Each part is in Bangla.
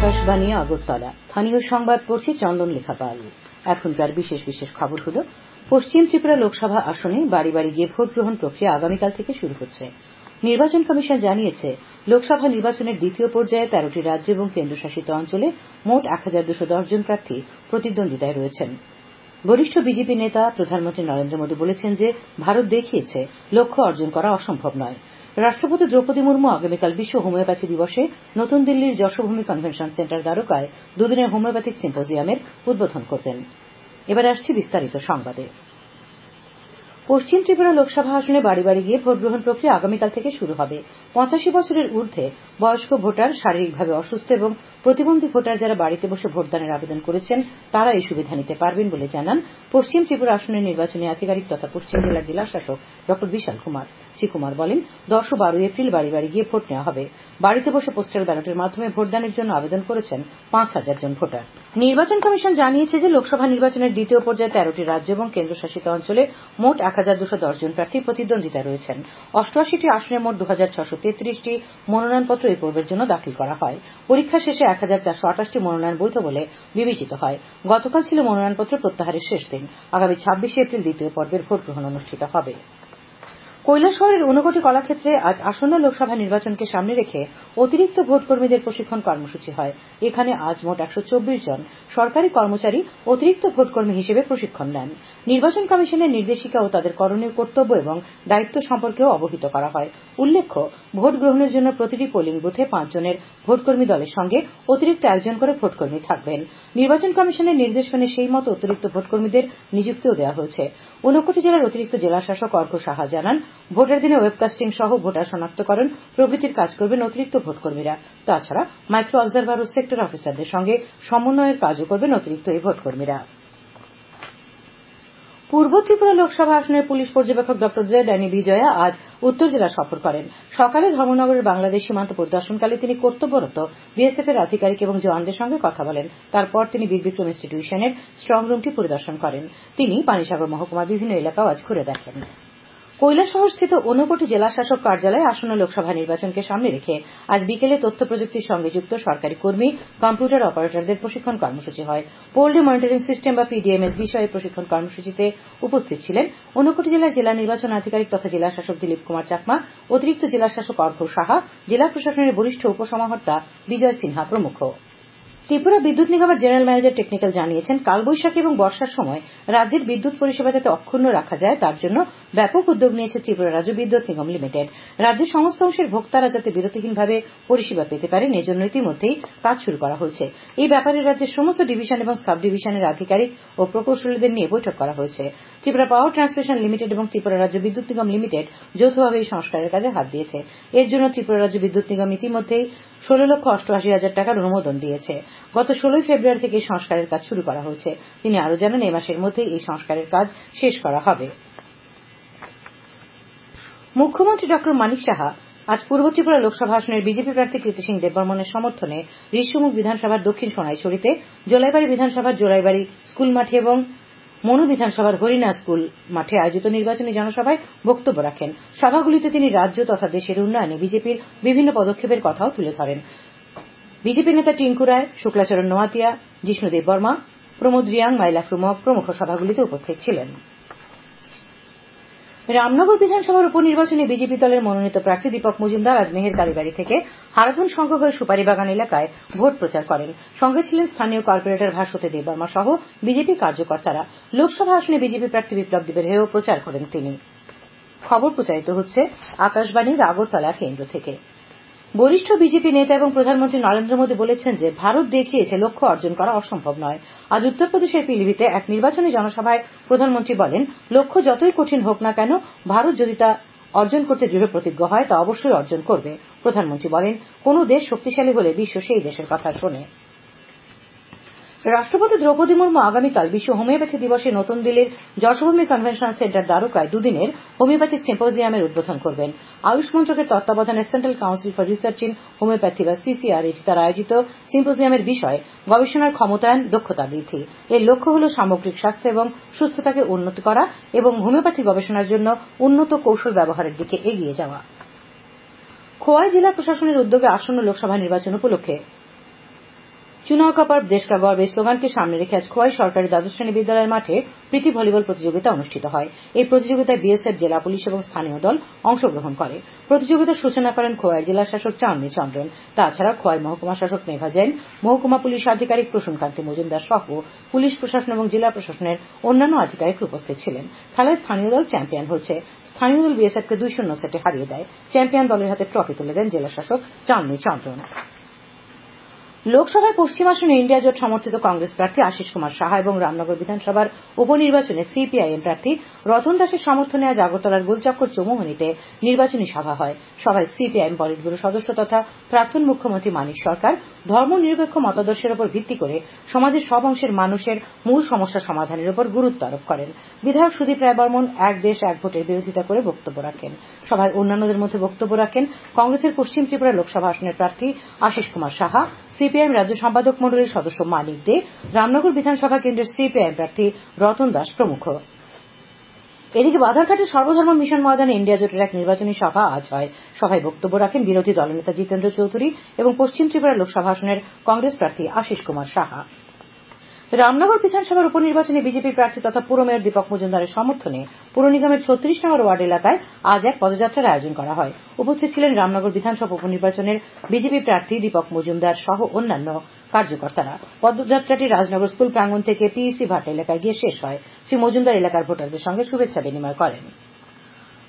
আকাশবাণী আগরতলা। স্থানীয় সংবাদ পড়ছি চন্দন লেখাপাল। এখনকার বিশেষ বিশেষ খবর হল, পশ্চিম ত্রিপুরা লোকসভা আসনে বাড়ি বাড়ি গিয়ে ভোট গ্রহণ প্রক্রিয়া আগামীকাল থেকে শুরু হচ্ছে। নির্বাচন কমিশন জানিয়েছে, লোকসভা নির্বাচনের দ্বিতীয় পর্যায়ে ১৩টি রাজ্য এবং কেন্দ্রশাসিত অঞ্চলে মোট ১,২১০ জন প্রার্থী প্রতিদ্বন্দ্বিতায় রয়েছেন। বরিষ্ঠ বিজেপি নেতা প্রধানমন্ত্রী নরেন্দ্র মোদী বলেছেন যে, ভারত দেখিয়েছে লক্ষ্য অর্জন করা অসম্ভব নয়। রাষ্ট্রপতি দ্রৌপদী মুর্মু আগামীকাল বিশ্ব হোমিওপ্যাথি দিবসে নতুন দিল্লির যশোভূমি কনভেনশন সেন্টার দ্বারকায় দুদিনের হোমিওপ্যাথিক সিম্পোজিয়ামের উদ্বোধন করবেন। এবার আসছি বিস্তারিত সংবাদে। পশ্চিম ত্রিপুরা লোকসভা আসনে বাড়ি বাড়ি গিয়ে ভোট গ্রহণ প্রক্রিয়া আগামীকাল থেকে শুরু হবে। ৮৫ বছরের ঊর্ধ্বে বয়স্ক ভোটার, শারীরিকভাবে অসুস্থ এবং প্রতিবন্ধী ভোটার যারা বাড়িতে বসে ভোটদানের আবেদন করেছেন তারা এই সুবিধা নিতে পারবেন বলে জানান পশ্চিম ত্রিপুরা আসনের নির্বাচনী আধিকারিক তথা পশ্চিম জেলার জেলাশাসক ড বিশাল কুমার। শ্রী কুমার বলেন, ১০ ও ১২ এপ্রিল বাড়ি বাড়ি গিয়ে ভোট নেওয়া হবে। বাড়িতে বসে পোস্টাল ব্যালটের মাধ্যমে ভোটদানের জন্য আবেদন করেছেন ৫,০০০ জন ভোটার। নির্বাচন কমিশন জানিয়েছে যে, লোকসভা নির্বাচনের দ্বিতীয় পর্যায়ে ১৩টি রাজ্য এবং কেন্দ্রশাসিত অঞ্চলে মোট ১,২১০ জন প্রার্থী প্রতিদ্বন্দ্বিতায় রয়েছেন। ৮৮টি আসনে মোট ২,৬৩৩টি মনোনয়নপত্র এই পর্বের জন্য দাখিল করা হয়। পরীক্ষা শেষে ১,৪২৮টি মনোনয়ন বৈধ বলে বিবেচিত হয়। গতকাল ছিল মনোনয়নপত্র প্রত্যাহারের শেষ দিন। আগামী ২৬ এপ্রিল দ্বিতীয় পর্বের ভোট গ্রহণ অনুষ্ঠিত হবে। কৈলাসহরের ঊনকোটি কলাক্ষেত্রে আজ আসন্ন লোকসভা নির্বাচনকে সামনে রেখে অতিরিক্ত ভোটকর্মীদের প্রশিক্ষণ কর্মসূচি হয়। এখানে আজ মোট ১২৪ জন সরকারি কর্মচারী অতিরিক্ত ভোটকর্মী হিসেবে প্রশিক্ষণ নেন। নির্বাচন কমিশনের নির্দেশিকা ও তাদের করণীয় কর্তব্য এবং দায়িত্ব সম্পর্কেও অবহিত করা হয়। উল্লেখ্য, ভোট গ্রহণের জন্য প্রতিটি পোলিং বুথে ৫ জনের ভোটকর্মী দলের সঙ্গে অতিরিক্ত ১ জন করে ভোটকর্মী থাকবেন। নির্বাচন কমিশনের নির্দেশ মেনে সেই মতো অতিরিক্ত ভোটকর্মীদের নিযুক্তিও দেওয়া হয়েছে। ঊনকোটি জেলার অতিরিক্ত জেলাশাসক অর্ঘ্য সাহা জানান, ভোটের দিনে ওয়েবকাস্টিং সহ ভোটার শনাক্তকরণ প্রভৃতির কাজ করবেন অতিরিক্ত ভোটকর্মীরা। তাছাড়া মাইক্রো অবজারভার ও সেক্টর অফিসারদের সঙ্গে সমন্বয়ের কাজও করবেন অতিরিক্ত এই ভোটকর্মীরা। পূর্ব ত্রিপুরা লোকসভা আসনের পুলিশ পর্যবেক্ষক ড জেডানি বিজয়া আজ উত্তর জেলা সফর করেন। সকালে ধর্মনগরের বাংলাদেশ সীমান্ত পরিদর্শনকালে তিনি কর্তব্যরত বিএসএফ এর আধিকারিক এবং জওয়ানদের সঙ্গে কথা বলেন। তারপর তিনি বীর বিক্রম ইনস্টিটিউশনের স্ট্রং রুমটি পরিদর্শন করেন। তিনি পানিসাগর মহকুমার বিভিন্ন এলাকাও আজ ঘুরে দেখেন। কৈলাসহরস্থিত ঊনকোটি জেলা শাসক কার্যালয়ে আসন্ন লোকসভা নির্বাচনকে সামনে রেখে আজ বিকেলে তথ্য প্রযুক্তির সঙ্গে যুক্ত সরকারি কর্মী, কম্পিউটার অপারেটরদের প্রশিক্ষণ কর্মসূচি হয়। পোল্ট্রি মনিটরিং সিস্টেম বা পিডিএমএস বিষয়ে প্রশিক্ষণ কর্মসূচিতে উপস্থিত ছিলেন ঊনকোটি জেলার জেলা নির্বাচন আধিকারিক তথা জেলা শাসক দিলীপ কুমার চাকমা, অতিরিক্ত জেলা শাসক অর্ঘ্য সাহা, জেলা প্রশাসনের বরিষ্ঠ উপসমাহর্তা বিজয় সিনহা প্রমুখ। ত্রিপুরা বিদ্যুৎ নিগমের জেনারেল ম্যানেজার টেকনিক্যাল জানিয়েছেন, কালবৈশাখী এবং বর্ষার সময় রাজ্যের বিদ্যুৎ পরিষেবা যাতে অক্ষুণ্ণ রাখা যায় তার জন্য ব্যাপক উদ্যোগ নিয়েছে ত্রিপুরা রাজ্য বিদ্যুৎ নিগম লিমিটেড। রাজ্যের সমস্ত অংশের ভোক্তারা যাতে বিরতিহীনভাবে পরিষেবা পেতে পারেন এজন্য ইতিমধ্যেই কাজ শুরু করা হয়েছে। এই ব্যাপারে রাজ্যের সমস্ত ডিভিশন এবং সাব ডিভিশনের আধিকারিক ও প্রকৌশলীদের নিয়ে বৈঠক করা হয়েছে। ত্রিপুরা পাওয়ার ট্রান্সমিশন লিমিটেড এবং ত্রিপুরা রাজ্য বিদ্যুৎ নিগম লিমিটেড যৌথভাবে এই সংস্কারের কাজে হাত দিয়েছে। এর জন্য ত্রিপুরা রাজ্য বিদ্যুৎ নিগম ইতিমধ্যেই ১৬,৮৮,০০০ টাকার অনুমোদন দিয়েছে। গত ১৬ ফেব্রুয়ারি থেকে এই সংস্কারের কাজ শুরু করা হয়েছে। তিনি আরও জানান, এই মাসের মধ্যেই এই সংস্কারের কাজ শেষ করা হবে। মুখ্যমন্ত্রী ড মানিক সাহা আজ পূর্ব ত্রিপুরা লোকসভা আসনের বিজেপি প্রার্থী কীর্তি সিং দেববর্মনের সমর্থনে ঋষিমুখ বিধানসভার দক্ষিণ সোনাইছড়িতে, জোলাইবাড়ি বিধানসভার জোলাইবাড়ি স্কুল মাঠে এবং মনু বিধানসভার হরিণা স্কুল মাঠে আয়োজিত নির্বাচনী জনসভায় বক্তব্য রাখেন। সভাগুলিতে তিনি রাজ্য তথা দেশের উন্নয়নে বিজেপির বিভিন্ন পদক্ষেপের কথাও তুলে ধরেন। বিজেপি নেতা টিঙ্কু রায়, শুক্লাচরণ নোয়াতিয়া, জিষ্ণু দেববর্মা, প্রমোদ রিয়াং, মাইলা ফ্রুমক প্রমুখ সভাগুলিতে উপস্থিত ছিলেন। রামনগর বিধানসভার উপনির্বাচনে বিজেপি দলের মনোনীত প্রার্থী দীপক মজুমদার আজ মেহের কালীবাড়ি থেকে হারাধন সংঘ হয়ে সুপারিবাগান এলাকায় ভোট প্রচার করেন। সঙ্গে ছিলেন স্থানীয় কর্পোরেটর ভাস্বতী দেববর্মা সহ বিজেপি কার্যকর্তারা। লোকসভা আসনে বিজেপি প্রার্থী বিপ্লব দেবের হয়েও প্রচার করেন তিনি। খবর প্রচারিত হচ্ছে আকাশবাণীর আগরতলা কেন্দ্র থেকে। বরিষ্ঠ বিজেপি নেতা এবং প্রধানমন্ত্রী নরেন্দ্র মোদী বলেছেন যে, ভারত দেখিয়েছে লক্ষ্য অর্জন করা অসম্ভব নয়। আজ উত্তরপ্রদেশের পিলিভিতে এক নির্বাচনী জনসভায় প্রধানমন্ত্রী বলেন, লক্ষ্য যতই কঠিন হোক না কেন, ভারত যদি তা অর্জন করতে দৃঢ় প্রতিজ্ঞ হয় তা অবশ্যই অর্জন করবে। প্রধানমন্ত্রী বলেন, কোন দেশ শক্তিশালী হলে বিশ্ব সেই দেশের কথা শোনে। রাষ্ট্রপতি দ্রৌপদী মুর্মু আগামীকাল বিশ্ব হোমিওপ্যাথি দিবসে নতুন দিল্লির যশোভূমি কনভেনশন সেন্টার দ্বারকায় দুদিনের হোমিওপ্যাথিক সিম্পোজিয়ামের উদ্বোধন করবেন। আয়ুষ মন্ত্রকের তত্ত্বাবধানে central council for research in homeopathy বা CCRH দ্বারা আয়োজিত সিম্পোজিয়ামের বিষয় গবেষণার ক্ষমতায়ন, দক্ষতা বৃদ্ধি। এর লক্ষ্য হল সামগ্রিক স্বাস্থ্য এবং সুস্থতাকে উন্নত করা এবং হোমিওপ্যাথি গবেষণার জন্য উন্নত কৌশল ব্যবহারের দিকে এগিয়ে যাওয়া। খোয়াই জেলা প্রশাসনের উদ্যোগে আসন্ন লোকসভা নির্বাচন উপলক্ষে चुनाव का पर्व देश का गौरव এই স্লোগানকে সামনে রেখে আজ খোয়াই সরকারি দ্বাদশ শ্রেণী বিদ্যালয়ের মাঠে প্রীতি ভলিবল প্রতিযোগিতা অনুষ্ঠিত হয়। এই প্রতিযোগিতায় বিএসএফ, জেলা পুলিশ এবং স্থানীয় দল অংশগ্রহণ করে। প্রতিযোগিতার সূচনা করেন খোয়াইয়ের জেলা শাসক চাঁদনী চন্দ্রন। তাছাড়া খোয়াই মহকুমা শাসক মেঘা জৈন, মহকুমা পুলিশ আধিকারিক প্রসূনকান্তি মজুমদার সহ পুলিশ প্রশাসন এবং জেলা প্রশাসনের অন্যান্য আধিকারিক উপস্থিত ছিলেন। খেলায় স্থানীয় দল চ্যাম্পিয়ন হয়েছে। স্থানীয় দল বিএসএফকে 2-0 সেটে হারিয়ে দেয়। চ্যাম্পিয়ন দলের হাতে ট্রফি তুলে দেন জেলা শাসক চাঁদনী চন্দ্রন। লোকসভায় পশ্চিম আসনে ইন্ডিয়া জোট সমর্থিত কংগ্রেস প্রার্থী আশিস কুমার সাহা এবং রামনগর বিধানসভার উপনির্বাচনে সিপিআইএম প্রার্থী রতন দাসের সমর্থনে আজ আগরতলার গোলচক্কর চৌমুহনীতে নির্বাচনী সভা হয়। সভায় সিপিআইএম পলিট ব্যুরো সদস্য তথা প্রাক্তন মুখ্যমন্ত্রী মানিক সরকার ধর্মনিরপেক্ষ মতাদর্শের উপর ভিত্তি করে সমাজের সব অংশের মানুষের মূল সমস্যা সমাধানের উপর গুরুত্ব আরোপ করেন। বিধায়ক সুদীপ রায় বর্মন এক দেশ এক ভোটের বিরোধিতা করে বক্তব্য রাখেন। সভায় অন্যান্যদের মধ্যে বক্তব্য রাখেন কংগ্রেসের পশ্চিম ত্রিপুরা লোকসভা আসনের প্রার্থী আশিস কুমার সাহা, সিপিআইএম রাজ্য সম্পাদক মন্ডলীর সদস্য মানিক দে, রামনগর বিধানসভা কেন্দ্রের সিপিআইএম প্রার্থী রতন দাস প্রমুখ। এদিকে বাধারঘাটের সর্বধর্ম মিশন ময়দানে ইন্ডিয়া জোটের এক নির্বাচনী সভা আজ হয়। সভায় বক্তব্য রাখেন বিরোধী দলনেতা জিতেন্দ্র চৌধুরী এবং পশ্চিম ত্রিপুরা লোকসভা আসনের কংগ্রেস প্রার্থী আশিস কুমার সাহা। রামনগর বিধানসভার উপনির্বাচনে বিজেপি প্রার্থী তথা পুর মেয়র দীপক মজুমদারের সমর্থনে পুর নিগমের 36 নম্বর ওয়ার্ড এলাকায় আজ এক পদযাত্রার আয়োজন করা হয়। উপস্থিত ছিলেন রামনগর বিধানসভা উপনির্বাচনের বিজেপি প্রার্থী দীপক মজুমদার সহ অন্যান্য কার্যকর্তারা। পদযাত্রাটি রাজনগর স্কুল প্রাঙ্গণ থেকে পিইসি ভাট এলাকায় গিয়ে শেষ হয়। শ্রী মজুমদার এলাকার ভোটারদের সঙ্গে শুভেচ্ছা বিনিময় করেন।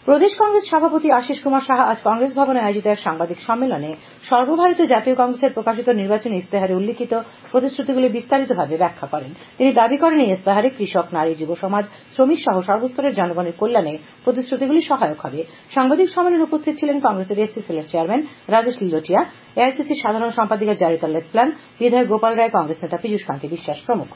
প্রদেশ কংগ্রেস সভাপতি আশিস কুমার সাহা আজ কংগ্রেস ভবনে আয়োজিত এক সাংবাদিক সম্মেলনে সর্বভারতীয় জাতীয় কংগ্রেসের প্রকাশিত নির্বাচনী ইস্তেহারে উল্লিখিত প্রতিশ্রুতিগুলি বিস্তারিতভাবে ব্যাখ্যা করেন। তিনি দাবি করেন এই ইস্তেহারে কৃষক, নারী, যুব সমাজ, শ্রমিক সহ সর্বস্তরের জনগণের কল্যাণে প্রতিশ্রুতিগুলি সহায়ক হবে। সাংবাদিক সম্মেলনে উপস্থিত ছিলেন কংগ্রেসের এসসি সেলের চেয়ারম্যান রাজেশ লিলোটিয়া, এআইসিসির সাধারণ সম্পাদিকা জারিতা লেতপ্লান, বিধায়ক গোপাল রায়, কংগ্রেস নেতা পীযূষ কান্তি বিশ্বাস প্রমুখ।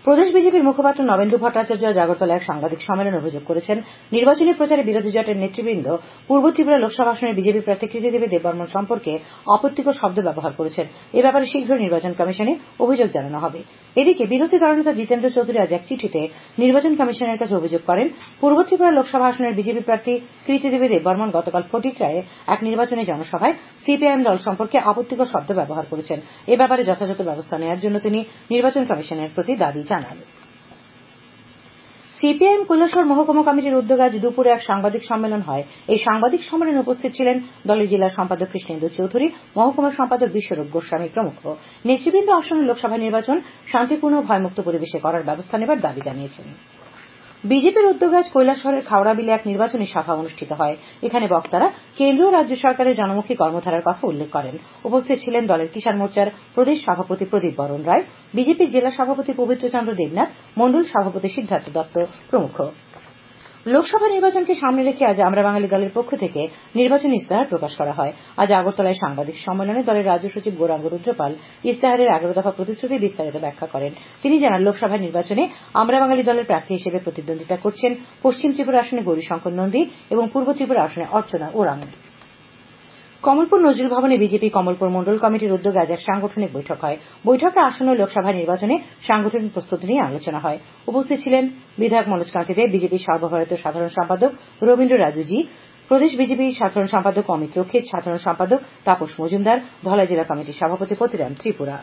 প্রদেশ বিজেপির মুখপাত্র নবেন্দু ভট্টাচার্য আজ আগরতলায় এক সাংবাদিক সম্মেলনে অভিযোগ করেছেন নির্বাচনী প্রচারে বিরোধী জোটের নেতৃবৃন্দ পূর্ব ত্রিপুরা লোকসভা আসনের বিজেপি প্রার্থী কৃতিদেবী দেববর্মন সম্পর্কে আপত্তিকর শব্দ ব্যবহার করেছেন। এ ব্যাপারে শীঘ্রই নির্বাচন কমিশনে অভিযোগ জানানো হবে। এদিকে বিরোধী দলনেতা জিতেন্দ্র চৌধুরী আজ এক চিঠিতে নির্বাচন কমিশনের কাছে অভিযোগ করেন পূর্ব ত্রিপুরা লোকসভা আসনের বিজেপি প্রার্থী কৃতিদেবী দেববর্মন গতকাল ফটিকরায়ে এক নির্বাচনী জনসভায় সিপিআইএম দল সম্পর্কে আপত্তিকর শব্দ ব্যবহার করেছেন। এ ব্যাপারে যথাযথ ব্যবস্থা নেওয়ার জন্য তিনি নির্বাচন কমিশনের প্রতি দাবি জানান। সিপিআইএম কৈলাসহর মহকুমা কমিটির উদ্যোগে আজ দুপুরে এক সাংবাদিক সম্মেলন হয়। এই সাংবাদিক সম্মেলনে উপস্থিত ছিলেন দলের জেলা সম্পাদক কৃষ্ণেন্দু চৌধুরী, মহকুমা সম্পাদক বিশ্বরূপ গোস্বামী প্রমুখ। নেতৃবৃন্দ আসন্ন লোকসভা নির্বাচন শান্তিপূর্ণ ও ভয়মুক্ত পরিবেশে করার ব্যবস্থা নেবার দাবি জানিয়েছেন। বিজেপির উদ্যোগে আজ কৈলাসহরের খাওড়াবিলে এক নির্বাচনী সভা অনুষ্ঠিত হয়। এখানে বক্তারা কেন্দ্র ও রাজ্য সরকারের জনমুখী কর্মধারার কথা উল্লেখ করেন। উপস্থিত ছিলেন দলের কিষাণ মোর্চার প্রদেশ সভাপতি প্রদীপ বরণ রায়, বিজেপির জেলা সভাপতি পবিত্র চন্দ্র দেবনাথ, মন্ডল সভাপতি সিদ্ধার্থ দত্ত প্রমুখ। লোকসভা নির্বাচনকে সামনে রেখে আজ আমরা বাঙালি দলের পক্ষ থেকে নির্বাচনী ইস্তেহার প্রকাশ করা হয়। আজ আগরতলায় সাংবাদিক সম্মেলনে দলের রাজ্য সচিব গৌরাঙ্গ রুদ্রপাল ইস্তেহারের 11 দফা প্রতিশ্রুতি বিস্তারিত ব্যাখ্যা করেন। তিনি জানান লোকসভা নির্বাচনে আমরা বাঙালি দলের প্রার্থী হিসেবে প্রতিদ্বন্দ্বিতা করছেন পশ্চিম ত্রিপুরা আসনে গৌরীশঙ্কর নন্দী এবং পূর্ব ত্রিপুরা আসনে অর্চনা ওরাং। কমলপুর নজরুল ভবনে বিজেপি কমলপুর মন্ডল কমিটির উদ্যোগে আজ এক সাংগঠনিক বৈঠক হয়। বৈঠকে আসন্ন লোকসভা নির্বাচনে সাংগঠনিক প্রস্তুতি নিয়ে আলোচনা হয়। উপস্থিত ছিলেন বিধায়ক মনোজ কান্তি দে, বিজেপির সর্বভারতীয় সাধারণ সম্পাদক রবীন্দ্র রাজুজি, প্রদেশ বিজেপি সাধারণ সম্পাদক অমিত রক্ষিত, সাধারণ সম্পাদক তাপস মজুমদার, ধলাই জেলা কমিটির সভাপতি পতিরাম ত্রিপুরা।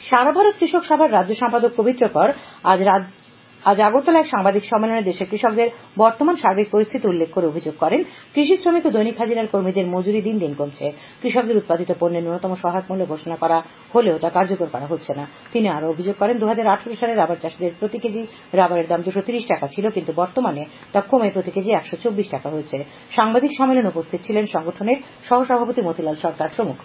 সারা ভারত কৃষক সভার রাজ্য সম্পাদক পবিত্র কর আজ আগরতলায় এক সাংবাদিক সম্মেলনে দেশের কৃষকদের বর্তমান সার্বিক পরিস্থিতি উল্লেখ করে অভিযোগ করেন কৃষি শ্রমিক ও দৈনিক হাজিরার কর্মীদের মজুরি দিন দিন কমছে। কৃষকদের উৎপাদিত পণ্যের ন্যূনতম সহায়ক মূল্য ঘোষণা করা হলেও তা কার্যকর করা হচ্ছে না। তিনি আরও অভিযোগ করেন 2018 সালে রাবার চাষীদের প্রতি কেজি রাবারের দাম 230 টাকা ছিল, কিন্তু বর্তমানে তা কমে প্রতি কেজি 124 টাকা হয়েছে। সাংবাদিক সম্মেলনে উপস্থিত ছিলেন সংগঠনের সহসভাপতি মতিলাল সরকার প্রমুখ।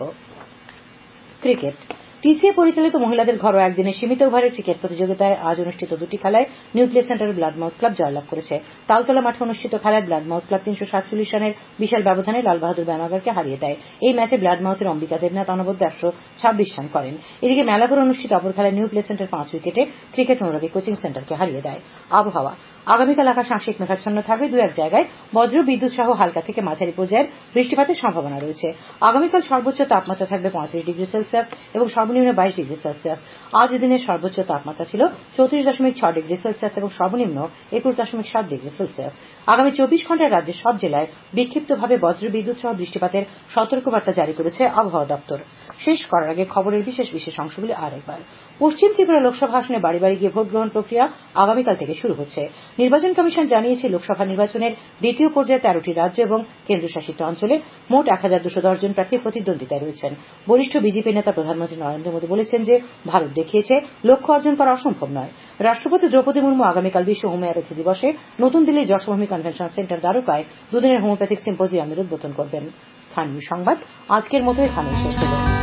ক্রিকেট। টিসিএ পরিচালিত মহিলাদের ঘরোয়া একদিনের সীমিত ওভারের ক্রিকেট প্রতিযোগিতায় আজ অনুষ্ঠিত দুটি খেলায় নিউ প্লে সেন্টারের ব্লাডমাউথ ক্লাব জয়লাভ করেছে। তালতলা মাঠে অনুষ্ঠিত খেলায় ব্লাডমাউথ ক্লাব 347 রানের বিশাল ব্যবধানে লাল বাহাদুর ব্যানাগারকে হারিয়ে দেয়। এই ম্যাচে ব্লাডমাউথের অম্বিকা দেবনাথ অনবদ্য 126 রান করেন। এদিকে মেলাঘর অনুষ্ঠিত অপর খেলায় নিউ প্লে সেন্টার 5 উইকেটে ক্রিকেট অনুরাগী কোচিং সেন্টারকে হারিয়ে দেয়। আবহাওয়া। আগামীকাল আকাশ আংশিক মেঘাচ্ছন্ন থাকবে, দু এক জায়গায় বজ্র বিদ্যুৎ সহ হালকা থেকে মাঝারি পর্যায়ের বৃষ্টিপাতের সম্ভাবনা রয়েছে। আগামীকাল সর্বোচ্চ তাপমাত্রা থাকবে 35 ডিগ্রি সেলসিয়াস এবং সর্বনিম্ন 22 ডিগ্রি সেলসিয়াস। আজ দিনের সর্বোচ্চ তাপমাত্রা ছিল 34.6 ডিগ্রি সেলসিয়াস এবং সর্বনিম্ন 21.7 ডিগ্রি সেলসিয়াস। আগামী 24 ঘন্টায় রাজ্যের সব জেলায় বিক্ষিপ্তভাবে বজ্রবিদ্যুৎ সহ বৃষ্টিপাতের সতর্কবার্তা জারি করেছে আবহাওয়া দপ্তর। শেষ করার আগে খবরের বিশেষ অংশগুলি আরেকবার। পশ্চিম ত্রিপুরা লোকসভা আসনে বাড়ি বাড়ি গিয়ে ভোট গ্রহণ প্রক্রিয়া আগামীকাল থেকে শুরু হচ্ছে। নির্বাচন কমিশন জানিয়েছে লোকসভা নির্বাচনের দ্বিতীয় পর্যায়ে 13টি রাজ্য এবং কেন্দ্রশাসিত অঞ্চলে মোট 1210 জন প্রার্থী প্রতিদ্বন্দ্বিতায় রয়েছেন। বরিষ্ঠ বিজেপি নেতা প্রধানমন্ত্রী নরেন্দ্র মোদী বলেছেন যে ভারত দেখিয়েছে লক্ষ্য অর্জন করা অসম্ভব নয়। রাষ্ট্রপতি দ্রৌপদী মুর্মু আগামীকাল বিশ্ব হোমিওপ্যাথি দিবসে নতুন দিল্লির যশোভূমি কনভেনশন সেন্টার দ্বারকায় দুদিনের হোমিওপ্যাথিক সিম্পোজিয়ামের উদ্বোধন করবেন। স্থানীয় সংবাদ আজকের মতো এখানেই শেষ হল।